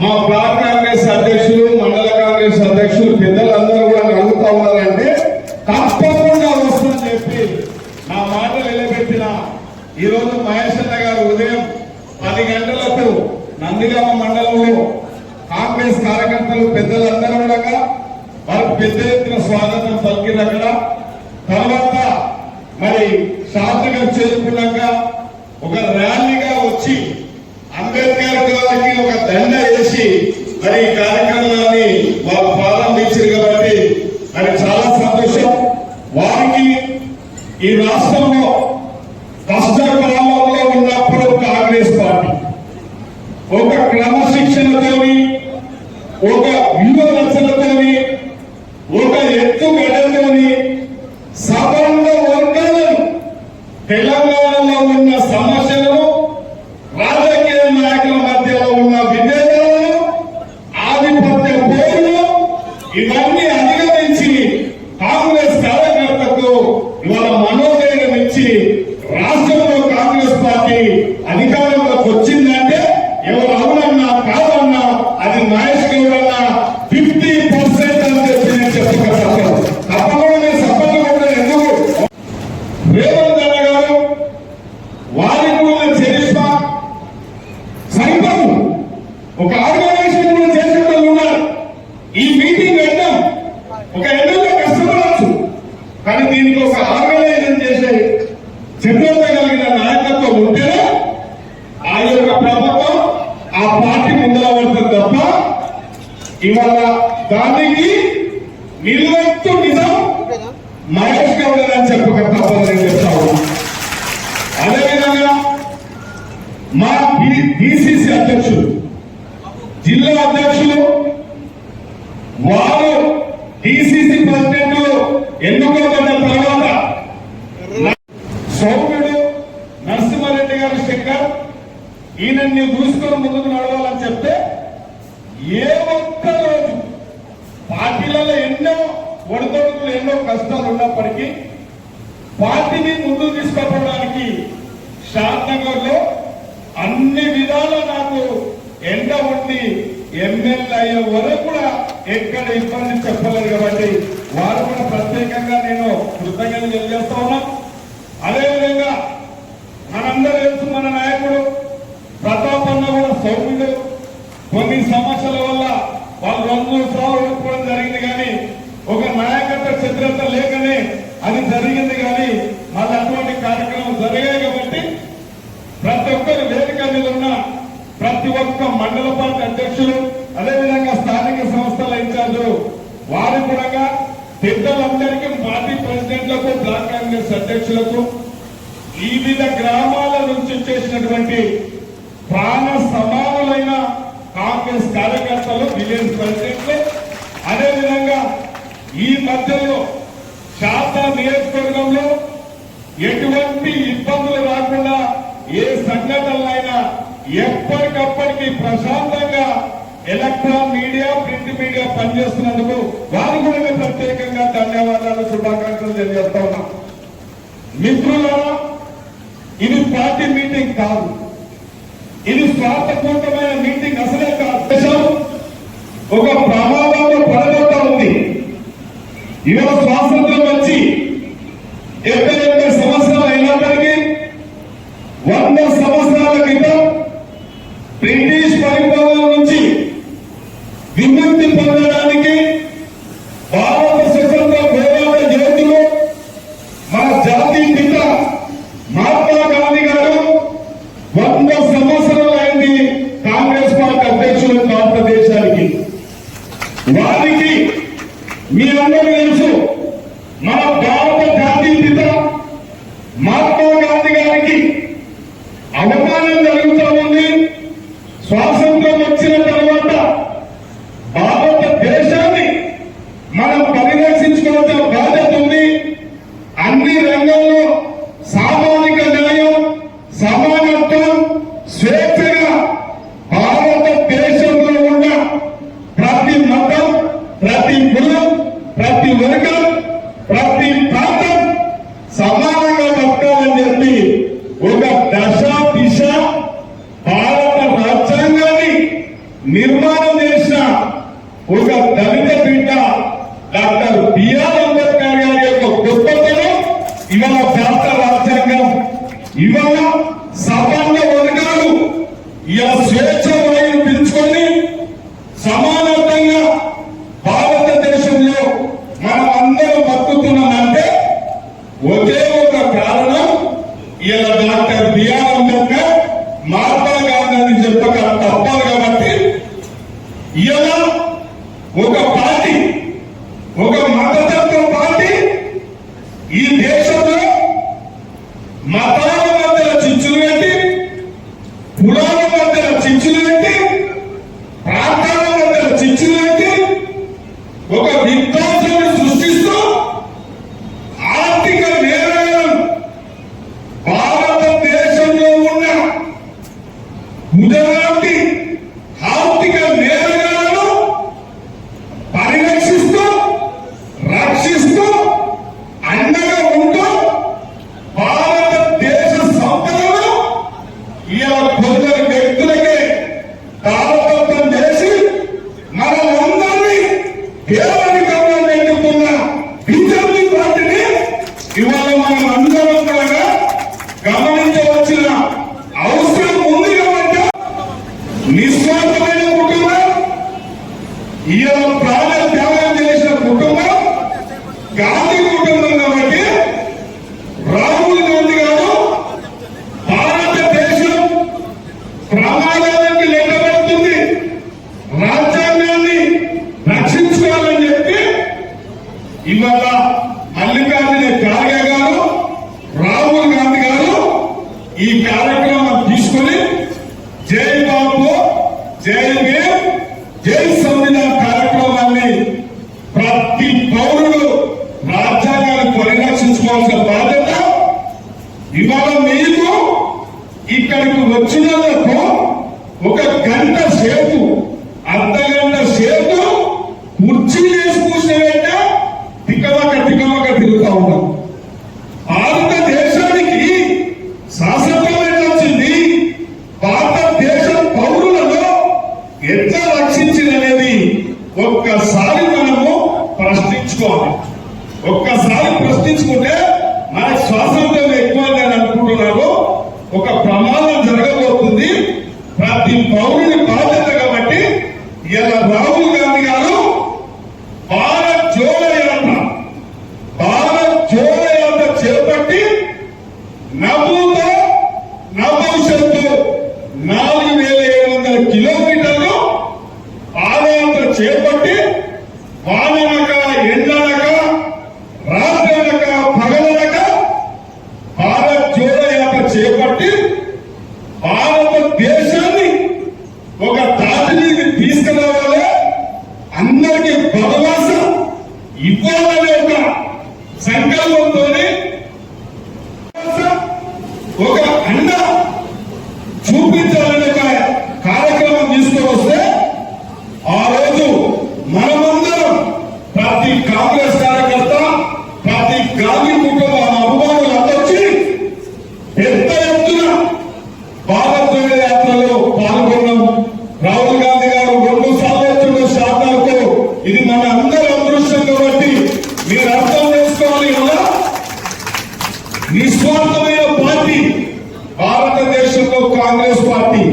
మా బ్లాక్ కాంగ్రెస్ అధ్యక్షులు, మండల కాంగ్రెస్ అధ్యక్షులు పెద్దలందరూ కూడా అడుగుతా ఉన్నారంటే తప్పకుండా వస్తుందని చెప్పి నా మాటలు నిలబెట్టిన ఈరోజు మహేష్ అన్న గారు ఉదయం 10 గంటలకు నందిగామ మండలంలో కాంగ్రెస్ కార్యకర్తలు పెద్దలందరూ ఉండగా వారికి పెద్ద ఎత్తున స్వాగతం పలికిన అక్కడ. తర్వాత మరి శాంతిగా చేరుకున్నాక ఒక ర్యాలీగా వచ్చి అంబేద్కర్ గారికి ఒక దండ వేసి మరి ఈ కార్యక్రమాన్ని వారు ప్రారంభించారు కాబట్టి మరి చాలా సంతోషం. వారికి ఈ రాష్ట్రంలో కష్టకాలంలో ఉన్నప్పుడు కాంగ్రెస్ పార్టీ ఒక క్రమశిక్షణతోని, ఒక వ్యూహరచనతోని, ఒక ఎత్తుగడతోని సబంధ వర్గాలను తెలంగాణలో ఉన్న సమస్యలను, రాజకీయ నాయకుల మధ్యలో ఉన్న విభేదాలను, ఆధిపత్య పోరులు ఇవన్నీ అధిగమించి కాంగ్రెస్ కార్యకర్తకు ఇవాళ మనోధైర్యం ఇచ్చి రాష్ట్రంలో కాంగ్రెస్ పార్టీ అధికారంలోకి వచ్చిందంటే ఎవరు అవునన్నా కాదన్నా అది మహేష్ గౌడ్ అన్నా 50% అని చెప్పి నేను చెప్పగలను. తప్పకుండా నేను సభ్యులు కూడా ఎందుకు రేవంత్ అన్న గారు వారికి ఉన్న చరిష్మా సైతం ఒక ఆర్గనైజేషన్ కూడా చేసే వాళ్ళు ఉన్నారు. ఈ మీటింగ్ పెట్టాం, ఒక ఎమ్మెల్యే కష్టపడవచ్చు, కానీ దీనికి ఒక ఆర్గనైజేషన్ చేసే చిత్రత కలిగిన నాయకత్వం ఉంటేనే ఆ యొక్క ప్రభుత్వం ఆ పార్టీ ముందర పడుతుంది తప్ప ఇవాళ దానికి నిలువెత్తు నిజం మహేష్ గౌడ్ అని చెప్పక తప్పదని చెప్తాము. అదేవిధంగా మా బీసీసీ అధ్యక్షులు, జిల్లా అధ్యక్షులు వారు డిసిసి ప్రెసిడెంట్ ఎన్నుకోబడిన తర్వాత సౌమ్యుడు నరసింహారెడ్డి గారు శంకర్ ఈయనని దూసుకొని ముందుకు నడవాలని చెప్తే ఏ ఒక్క రోజు పార్టీలలో ఎన్నో ఒడిదొడుకులు, ఎన్నో కష్టాలు ఉన్నప్పటికీ పార్టీని ముందుకు తీసుకుపోవడానికి షాద్నగర్ లో అన్ని విధాలా నాకు ఎండ ఉండి ఎమ్మెల్యే అయ్యే వరకు కూడా ఎక్కడ ఇబ్బంది చెప్పలేదు కాబట్టి వారు కూడా ప్రత్యేకంగా నేను కృతజ్ఞతలు తెలియజేస్తా ఉన్నా. అదేవిధంగా మనందరూ తెలుసు, మన నాయకుడు ప్రతాప్ అన్న కూడా సౌమ్యుడు కొన్ని సమస్యల వల్ల వాళ్ళు 2-3 సార్లు ఓడిపోవడం జరిగింది. కానీ ఒక నాయకత్వ చిత్రత లేకనే అది జరిగింది. కానీ మళ్ళీ అటువంటి కార్యక్రమం జరిగాయి కాబట్టి ప్రతి ఒక్కరు వేదిక మీద ఉన్న ప్రతి ఒక్క మండల పార్టీ అధ్యక్షులు, అదేవిధంగా స్థానిక సంస్థల ఇన్ఛార్జులు వారి కూడా పెద్దలందరికీ, పార్టీ ప్రెసిడెంట్లకు, బ్లాక్ కాంగ్రెస్ అధ్యక్షులకు, వివిధ గ్రామాల నుంచి చేసినటువంటి ప్రాణ సమానులైన కాంగ్రెస్ కార్యకర్తలు, విలేజ్ ప్రెసిడెంట్లు, అదేవిధంగా ఈ మధ్యలో శాత నియోజకవర్గంలో ఎటువంటి ఇబ్బందులు రాకుండా ఏ సంఘటనలైనా ఎప్పటికప్పటికి ప్రశాంతంగా ఎలక్ట్రాన్ మీడియా, ప్రింట్ మీడియా పనిచేస్తున్నందుకు వారు కూడా ప్రత్యేకంగా ధన్యవాదాలు, శుభాకాంక్షలు తెలియజేస్తా ఉన్నా. మిత్రులారా, ఇది పార్టీ మీటింగ్ కాదు, ఇది స్వార్థపూర్వకమైన మీటింగ్ అసలే కాదు. దేశం ఒక ప్రమాదంలో పడబోతా ఉంది. ఇవాళ స్వాతంత్రం వచ్చి 70 సంవత్సరాలు అయినప్పటికీ 100 సంవత్సరాల క్రితం బ్రిటిష్ పరిపాలన నుంచి విముక్తి పొందడానికి భారత స్వతంత్ర పోరాట యోధులు మన జాతీయ పిత మహాత్మా గాంధీ గారు 100 సంవత్సరాలు అయింది కాంగ్రెస్ పార్టీ అధ్యక్షులు భారతదేశానికి. వారికి మీ అందరూ తెలుసు, మన భారత జాతీయ పిత మహాత్మా గాంధీ గారికి అవమానం జరుగుతూ ఉంది. స్వాతంత్రం వచ్చిన తర్వాత భారతదేశాన్ని మనం పరిరక్షించుకోవాల్సిన బాధ్యత ఉంది. అన్ని రంగాల్లో సామాజిక న్యాయం, సమానత్వం, స్వేచ్ఛగా భారతదేశంలో ఉన్న ప్రతి మతం, ప్రతి కులం, ప్రతి వర్గం, ప్రతి ప్రాంతం సమానంగా బతకాలని చెప్పి ఒక దశ దిశ భారత రాజ్యాంగాన్ని నిర్మాణం చేసిన ఒక దళిత బిడ్డ డాక్టర్ బిఆర్ అంబేద్కర్ గారి యొక్క గొప్పతనం ఇవాళ భారత రాజ్యాంగం. ఇవాళ సమాన వర్గాలు ఇలా స్వేచ్ఛ వాయువు పిలుచుకొని సమానత్వంగా భారతదేశంలో మనం అందరం బతుకుతున్నామంటే ఒకే ఒక కారణం, ఇలా డాక్టర్ బిఆర్ అంబేద్కర్ మహాత్మా గాంధీ అని చెప్పక తప్పదు. కాబట్టి ఇలా ఒక పార్టీ, ఒక మతతత్వ పార్టీ ఈ దేశంలో మతాల మధ్య చిచ్చులు పెట్టి, కులాల మధ్య చిచ్చులు పెట్టి, ప్రాంతాల మధ్య చిచ్చులు పెట్టి ఒక విధ్వంసాన్ని సృష్టిస్తూ ఆర్థిక నేరాలను భారతదేశంలో ఉన్న గుజరాతీ ఆర్థిక నేరగాలను పరిరక్షిస్తూ, రక్షిస్తూ, అండగా ఉంటూ భారతదేశ సంపదను ఇలా కొందరు వ్యక్తులకే తారతత్వం చేసి మనమందరినీ పేదరికంగా నెట్టుకున్న బీజేపీ పార్టీని ఇవాళ మనం అందరం కూడా గమనించవలసిన అవసరం ఉంది. కాబట్టి నిస్వార్థమైన కుటుంబం, ఇలా ప్రాణ త్యాగం చేసిన కుటుంబం గాంధీ కుటుంబం. కాబట్టి రాహుల్ గాంధీ గారు భారతదేశం ప్రమాదానికి లెక్కబడుతుంది, రాజ్యాంగాన్ని రక్షించుకోవాలని చెప్పి ఇవాళ మల్లికార్జున ఖార్గే గారు, రాహుల్ గాంధీ గారు ఈ కార్యక్రమం తీసుకుని జై బాబు, జై భీమ్, జై సంవిధాన్ కార్యక్రమాన్ని ప్రతి పౌరుడు రాజ్యాంగాన్ని పరిరక్షించుకోవాల్సిన బాధ్యత. ఇవాళ మీకు ఇక్కడికి వచ్చినందుకు ఒక గంట సేపు, అర్ధగంట సేపు కుర్చీ వేసి కూర్చోబెట్టా తిక్కమక్క తిరుగుతా ఉన్నాం. భారతదేశానికి శాసనం ఎట్లా వచ్చింది, భారతదేశం పౌరులను ఎట్లా రక్షించిందనేది ఒక్కసారి మనము ప్రశ్నించుకోవాలి. ఒక్కసారి ప్రశ్నించుకుంటే మనకు స్వాతంత్రం ఎక్కువ అని అనుకుంటున్నారు. ఒక ప్రమాదం జరగబోతుంది, ప్రతి పౌరుని బాధ్యత. కాబట్టి ఇలా రాహుల్ గాంధీ గారు భారత్ జోడో యాత్ర, భారత్ జోడో యాత్ర చేపట్టి నవ్వుతో నభవిష్యత్తు 4700 కిలోమీటర్లు పాదయాత్ర చేపట్టి వాననక, ఎండనక, రాత్రనక, పగలనక భారత్ జోడో యాత్ర చేపట్టి భారతదేశాన్ని ఒక తాటిని తీసుకురావాలి, అందరికీ భగవాసం ఇవ్వాలనే ఒక సంకల్పంతో ఒక అండ చూపించాలనే ఒక కార్యక్రమం తీసుకొని వస్తే కాంగ్రెస్ పార్టీ,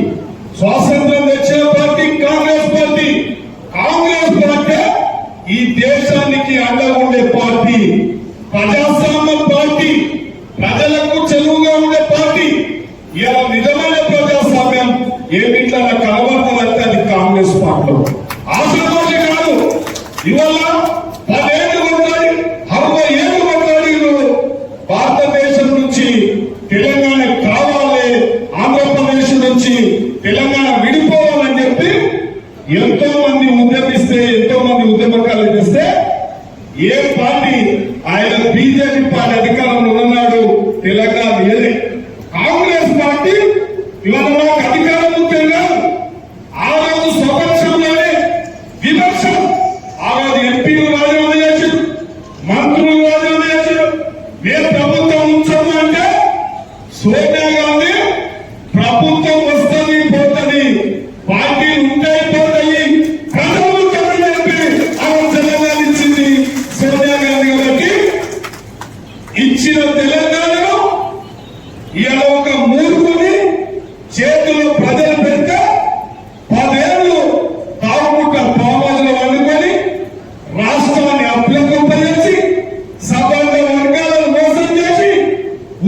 స్వాతంత్రం తెచ్చిన party Congress party. Congress party ఈ దేశానికి అండగా ఉండే పార్టీ, ప్రజాస్వామ్య పార్టీ, ప్రజలకు చెరువుగా ఉండే పార్టీ. ఇలా నిజమైన ప్రజాస్వామ్యం ఏమిట్లా కలవడదంటే అది కాంగ్రెస్ పార్టీ. ఆశతోటి కాదు, ఇవాళ 10 ఏళ్ళు కొట్టాలి, 60 ఏళ్ళు కొట్టాలి. భారతదేశం నుంచి తెలంగాణ కావాలి, ఆంధ్రప్రదేశ్ నుంచి తెలంగాణ విడిపోవాలని చెప్పి ఎంతో మంది ఉద్యమిస్తే, ఎంతో మంది ఉద్యమకాలు చేస్తే ఏ పార్టీ ఆయన బీజేపీ పార్టీ అధికారంలో ఉన్నాడు, తెలంగాణ ఏదే. కాంగ్రెస్ పార్టీ ఇవాళ నాకు అధికారం ముఖ్యంగా ఆ రోజు స్వపక్షంలోనే విమర్శ. ఆ రోజు ఎంపీలు రాజీనామా చేశారు, మంత్రులు రాజీనామా చేశారు. మేము ప్రభుత్వం ఉంచాము అంటే సోనియా గాంధీ ప్రభుత్వం వస్తుంది పోతుంది, పార్టీలు ఉంటాయి పోతాయి, ప్రజలు చెప్పి ఆమె తెలంగాణ ఇచ్చింది సోనియా గాంధీ గారికి. ఇచ్చిన తెలంగాణలో ఇలా ఒక మూర్ఖుని చేతిలో ప్రజలు పెడితే 10 ఏళ్ళు తాగుకుంట పామాజులు వండుకొని రాష్ట్రాన్ని అప్లకొంపజేసి సభ్యుల వర్గాలను మోసం చేసి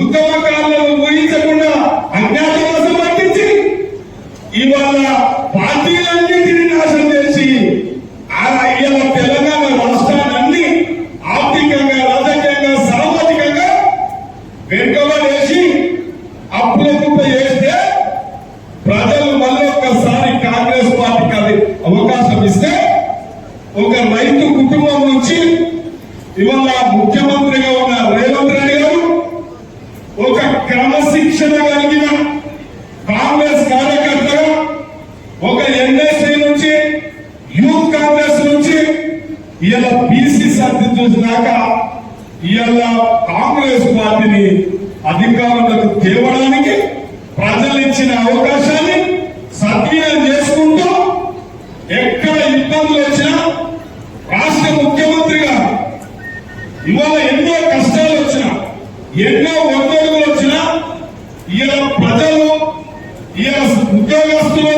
ఉద్యమకారులను ఊహించకుండా అజ్ఞాతవాసం పట్టించి ఇవాళ పార్టీలన్నింటినీ నాశనం చేసి ఇలా తెలంగాణ రాష్ట్రాన్ని ఆర్థికంగా, రాజకీయంగా, సామాజికంగా వెనుకబడేసి అప్పులకుప్ప చేస్తే ప్రజలు మళ్ళీ ఒక్కసారి కాంగ్రెస్ పార్టీకి అవకాశం ఇస్తే ఒక రైతు కుటుంబం నుంచి ఇవాళ ముఖ్యమంత్రిగా ఉన్న రేవంత్ రెడ్డి గారు ఒక క్రమశిక్షణ కలిగిన కాంగ్రెస్ కార్యకర్తగా ఒక ఎన్ఎస్సీ నుంచి, యూత్ కాంగ్రెస్ నుంచి ఇలా పిసిసి అధ్యక్షుడు చూసినాక ఇలా కాంగ్రెస్ పార్టీని అధికారులకు తేవడానికి ప్రజలు ఇచ్చిన అవకాశాన్ని సద్వినియోగం చేసుకుంటూ ఎక్కడ ఇబ్బందులు వచ్చినా రాష్ట్ర ముఖ్యమంత్రిగా ఇవాళ ఎన్నో కష్టాలు వచ్చినా, ఎన్నో ఒత్తిడులు వచ్చినా ఇలా ప్రజలు, ఇలా ఉద్యోగస్తులు,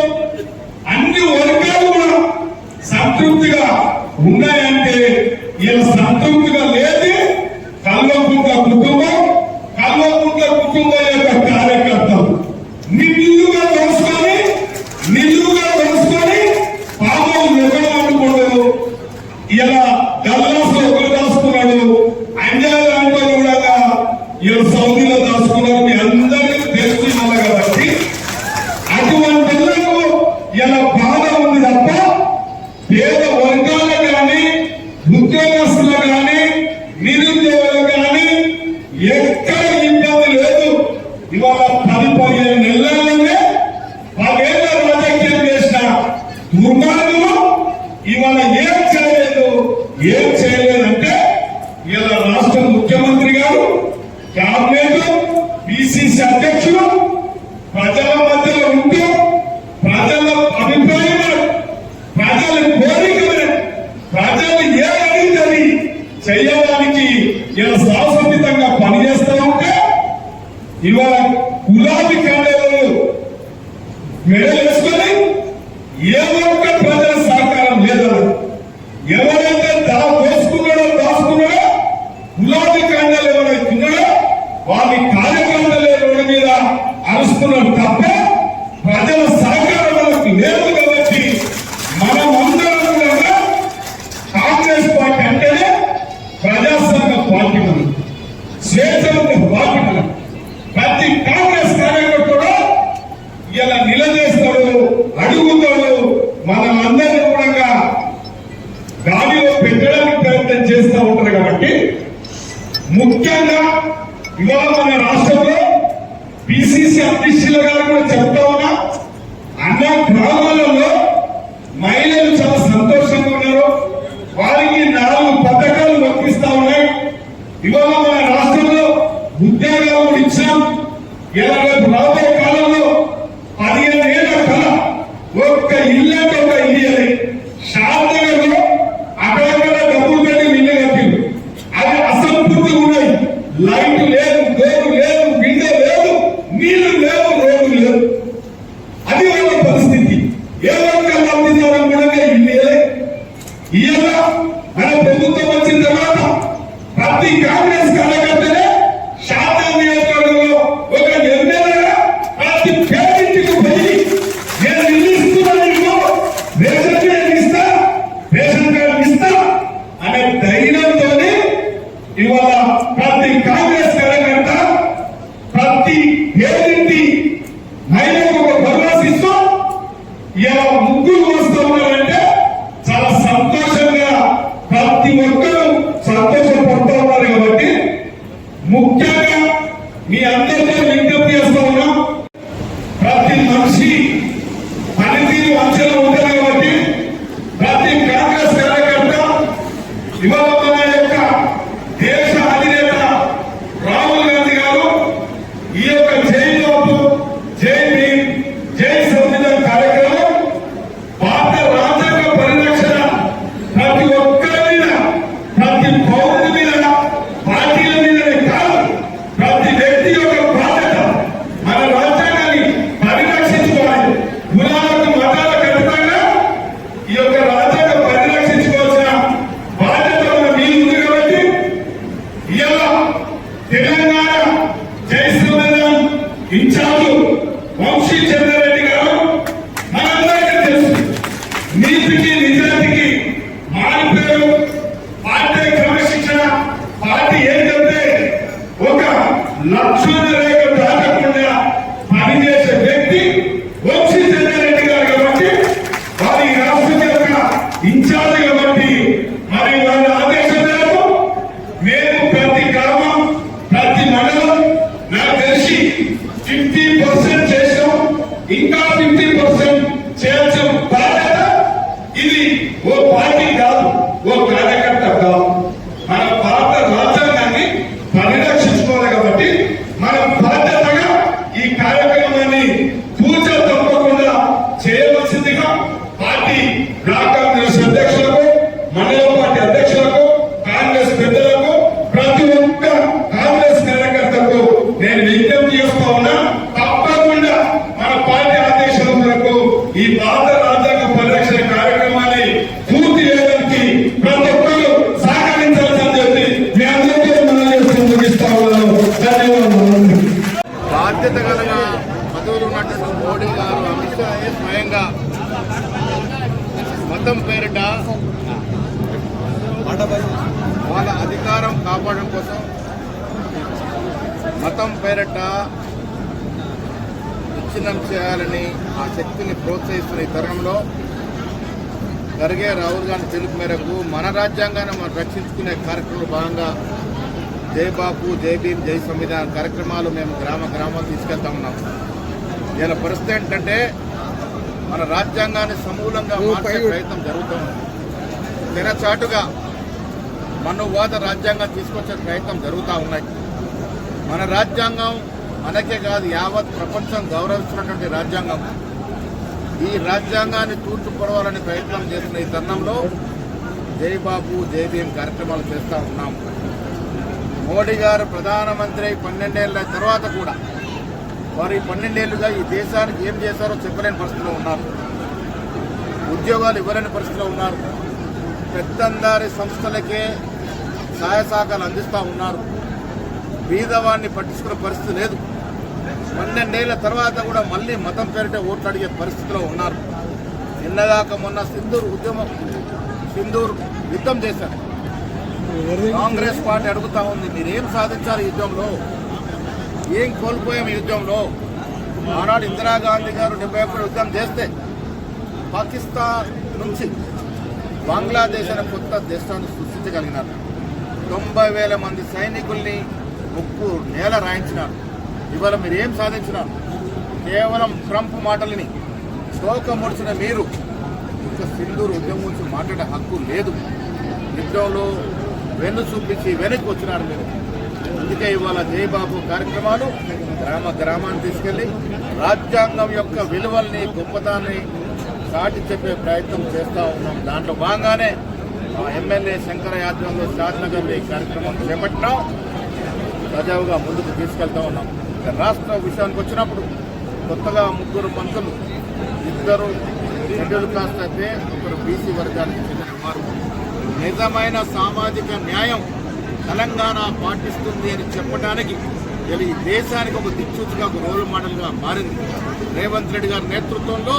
అన్ని వర్గాలు కూడా సంతృప్తిగా ఉన్నాయంటే ఇలా సంతృప్తిగా లేదు కల్వకుంట్ల కుటుంబం, కల్వకుంట్ల కుటుంబం యొక్క కార్యకర్తలు నిలువుగా తెలుసుకొని పాపం ఎక్కడ అనుకోడు. ఇలా డల్లాస్ లో ఒకరు దాచుకున్నాడు, అంజాలు అంటే కూడా ఇలా సౌదీలో దాచుకున్నారు. మీ అందరికీ తెలుస్తున్నారు కాబట్టి అటువంటి ఇలా బాధ ఉంది తప్ప పేద వర్గాలకు కానీ, ఉద్యోగస్తులకు కానీ, నిరుద్యోగులకు కానీ ఎక్కడ ఇబ్బంది లేదు. ఇవాళ 10-15 నెలల్లోనే 10 ఏళ్ల రాజకీయం చేసిన దుర్మార్గులు ఇవాళ ఏం చేయలేదంటే ఇలా రాష్ట్ర ముఖ్యమంత్రి గారు, క్యాబినెట్, పిసిసి అధ్యక్షులు ప్రజల మధ్యలో ఉంటూ ప్రజల అభిప్రాయం, ప్రజల కోరికలు, ప్రజలు ఏ అడిగిందని చేయడానికి ఇలా శాశ్వతంగా పనిచేస్తూ ఉంటే ఇవాళ గులాబీ కండలు మెడలేసుకొని ఏ ఒక్క ప్రజల సహకారం లేదన్నారు. ఎవరైతే దాచుకున్నాడో గులాబీ కండలు ఎవరైతే ఉన్నాడో వారి కార్యకర్తలే రోడ్డు మీద అరుస్తున్నాడు తప్ప ప్రజల సహకారం మనకు లేదు. కాబట్టి మనం అందరం కూడా కాంగ్రెస్ పార్టీ అంటేనే ప్రజాస్వామ్య పార్టీ, మనం స్వేచ్ఛ పార్టీ. మనం ప్రతి కాంగ్రెస్ కార్యకర్తడు ఇలా నిలదీస్తాడు, అడుగుతాడు, మనం అందరినీ కూడా గాలిలో పెట్టడానికి ప్రయత్నం చేస్తూ ఉంటారు. కాబట్టి ముఖ్యంగా ఇవాళ మన రాష్ట్రంలో పిసిసి అధ్యక్షులు గారు కూడా చెప్తా ఉన్నా, అన్న గ్రామాలలో మహిళలు చాలా సంతోషంగా ఉన్నారు. వారికి 4 పథకాలు వర్తిస్తా ఉన్నాయి. ఇవాళ మన రాష్ట్రంలో ఉద్యోగాలు కూడా ఇచ్చాం. ఇలా రాబోయే కాలంలో 15 ఏళ్ల కళ ఒక్క ఇల్లు అంటే ఒక ఇల్లు శాంతిగా అక్కడ డబ్బులు పెట్టి ఇల్లు కట్టింది. అది అసంపూర్తిగా ఉన్నాయి. లైట్ లేదు, డోరు లేదు, విండో లేదు, నీళ్లు లేవు, రోడ్డు లేదు. ప్రతి కాంగ్రెస్ కార్యకర్తనే శాతం నియోజకవర్గంలో ఒక ఎమ్మెల్యేగా ప్రతి పేరింటికి పోయి నేను ఇల్లు ఇస్తున్నాను, రేషన్ కార్డు ఇస్తా, రేషన్ కార్డు ఇస్తా అనే ధైర్యంతోనే ఇవాళ ప్రతి కాంగ్రెస్ కార్యకర్త ప్రతి పేరింటి మహిళకు ఒక భరోసా ఇస్తూ ఇలా ముగ్గురు వస్తూ ఉన్నారంటే చాలా సంతోషంగా ప్రతి ఒక్కరూ సంతోషపడుతూ ఉన్నారు. కాబట్టి ముఖ్యంగా మీ అందరితో విజ్ఞప్తి చేస్తూ ఉన్నాం, ప్రతి మనిషి పనితీరు అంచనా ఉంటుంది. కాబట్టి ప్రతి కాంగ్రెస్ కార్యకర్త ఇవాళ మన యొక్క దేశ అధినేత రాహుల్ గాంధీ గారు ఈ యొక్క జై బాబు జై భీమ్ జై సంవిధాన్ కార్యక్రమం భారత రాజ్యాంగ పరిరక్షణ ప్రతి ఒక్కరి మీద, ప్రతి పౌరుడి మీద, పార్టీల మీదనే కాదు, ప్రతి వ్యక్తి యొక్క బాధ్యత. మన రాజ్యాంగాన్ని పరిరక్షించుకోవాలి. కులాలకు మతాలకు అతీతంగా ఈ యొక్క రాజ్యాంగ పరిరక్షించుకోవాల్సిన బాధ్యత మన మీద ఉంది. కాబట్టి ఇలా తెలంగాణ జై సంవిధాన్ ఇన్ఛార్జ్ వంశీ చంద్రారెడ్డి గారు మనందరికీ తెలుసు, నీతికి నిజాయితీకి మారిపోయారు. పార్టీ క్రమశిక్షణ, పార్టీ ఏంటంటే ఒక లక్ష్మణ రేఖ దాటకుండా పనిచేసే వ్యక్తి వంశీ చంద్రారెడ్డి గారు. కాబట్టి వారి రాష్ట్రం యొక్క ఇన్ఛార్జ్ కాబట్టి మరి వారి ఆదేశం మేరకు మేము ప్రతి గ్రామం, ప్రతి మండలం నాకు తెలిసి 50% చేసాం, ఇంకా 50% చేయాల్సిన బాధ్యత ఇది ఓ పార్టీ కాదు, ఓ కార్యకర్త కాదు, మన భారత రాజ్యాంగాన్ని పరిరక్షించుకోవాలి. కాబట్టి మన బాధ్యతగా ఈ కార్యక్రమాన్ని పూజ తప్పకుండా చేయవలసిందిగా పార్టీ బ్లాక్ కాంగ్రెస్ అధ్యక్షులకు, మండల పార్టీ అధ్యక్షులకు, కాంగ్రెస్ పెద్దలకు, ప్రతి ఒక్క కాంగ్రెస్ కార్యకర్తలకు నేను విజ్ఞప్తి చేస్తా ఉన్నా, తప్పకుండా మన పార్టీ ఆదేశాల మేరకు ఈ భారత రాజ్యాంగ పరిరక్షణ కార్యక్రమాన్ని పూర్తి చేయడానికి ప్రతి ఒక్కరు సహకరించాల్సింది చెప్పి మీ అందరికీ మనం చేస్తూ ముగిస్తా ఉన్నాను. ధన్యవాదాలు. బాధ్యత కలిగిన పదవులు ఉన్నటువంటి మోడీ గారు, అమిత్ షా స్వయంగా మతం పేరిట వాళ్ళ అధికారం కాపాడడం కోసం మతం పేరిట విచ్ఛిన్నం చేయాలని ఆ శక్తిని ప్రోత్సహిస్తున్న ఈ తరుణంలో ఖర్గే రాహుల్ గాంధీ పిలుపు మేరకు మన రాజ్యాంగాన్ని మనం రక్షించుకునే కార్యక్రమంలో భాగంగా జై బాపు జై భీమ్ జై సంవిధాన్ కార్యక్రమాలు మేము గ్రామాలు తీసుకెళ్తా ఉన్నాం. ఇలా పరిస్థితి ఏంటంటే మన రాజ్యాంగాన్ని సమూలంగా మార్చే ప్రయత్నం జరుగుతుంది. తెరచాటుగా మనువాద రాజ్యాంగం తీసుకొచ్చే ప్రయత్నం జరుగుతూ ఉన్నాయి. మన రాజ్యాంగం మనకే కాదు, యావత్ ప్రపంచం గౌరవిస్తున్నటువంటి రాజ్యాంగం. ఈ రాజ్యాంగాన్ని తూర్చుపడవాలని ప్రయత్నం చేస్తున్న ఈ తరుణంలో జై బాబు జై భీమ్ కార్యక్రమాలు చేస్తూ ఉన్నాం. మోడీ గారు ప్రధానమంత్రి 12 ఏళ్ల తర్వాత కూడా వారు ఈ 12 ఏళ్లుగా ఈ దేశానికి ఏం చేశారో చెప్పలేని పరిస్థితిలో ఉన్నారు. ఉద్యోగాలు ఇవ్వలేని పరిస్థితిలో ఉన్నారు. పెద్దందారి సంస్థలకే సహాయ సహకారాలు అందిస్తూ ఉన్నారు. బీదవాడిని పట్టించుకునే పరిస్థితి లేదు. 12 ఏళ్ల తర్వాత కూడా మళ్ళీ మతం పేరిట ఓట్లు అడిగే పరిస్థితిలో ఉన్నారు. నిన్నదాకా మొన్న సింధూర్ యుద్ధం చేశారు. కాంగ్రెస్ పార్టీ అడుగుతా ఉంది, మీరేం సాధించారు ఈ యుద్ధంలో, ఏం కోల్పోయాం ఈ యుద్ధంలో? ఆనాడు ఇందిరాగాంధీ గారు 71 యుద్ధం చేస్తే పాకిస్తాన్ నుంచి బంగ్లాదేశ్ అనే కొత్త దేశాన్ని సృష్టించగలిగినారు. 90,000 మంది సైనికుల్ని ముక్కు నేల రాయించినారు. ఇవాళ మీరు ఏం సాధించినారు? కేవలం ట్రంప్ మాటలని శోకముడిచిన మీరు ఇంకా సింధూర్ ఉద్యమం గురించి మాట్లాడే హక్కు లేదు. యుద్ధంలో వెన్ను చూపించి వెనక్కి వచ్చినారు మీరు. అందుకే ఇవాళ జయబాబు కార్యక్రమాలు గ్రామాన్ని తీసుకెళ్లి రాజ్యాంగం యొక్క విలువల్ని గొప్పదాన్ని చాటి చెప్పే ప్రయత్నం చేస్తూ ఉన్నాం. దాంట్లో భాగంగానే ఎమ్మెల్యే శంకర యాత్రలో షాద్నగర్లో ఈ కార్యక్రమం చేపట్టినాం. సజావుగా ముందుకు తీసుకెళ్తా ఉన్నాం. రాష్ట్ర విషయానికి వచ్చినప్పుడు కొత్తగా 3 మంత్రులు, 2 షెడ్యూల్ కాస్ట్ అయితే, 1 బీసీ వర్గానికి చెందిన వారు. నిజమైన సామాజిక న్యాయం తెలంగాణ పాటిస్తుంది అని చెప్పడానికి ఇలా ఈ దేశానికి ఒక దిక్సూచిగా ఒక రోల్ మోడల్గా మారింది. రేవంత్ రెడ్డి గారి నేతృత్వంలో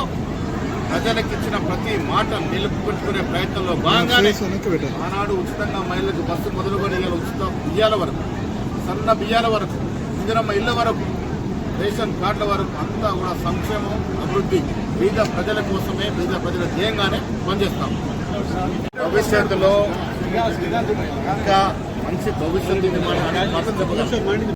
ప్రజలకు ఇచ్చిన ప్రతి మాట నిలుపుకుంటుకునే ప్రయత్నంలో భాగంగానే ఆనాడు ఉచితంగా మహిళలకు బస్సు మొదలుకొని ఉచిత బియ్యాల వరకు, సన్న బియ్యాల వరకు, ఇందిరమ్మ ఇళ్ల వరకు, రేషన్ కార్డుల వరకు అంతా కూడా సంక్షేమం, అభివృద్ధి బీద ప్రజల కోసమే, బీద ప్రజల ధ్యేయంగానే పనిచేస్తాం. భవిష్యత్తులో ఇంకా మంచి భవిష్యత్తు నిర్మాణానికి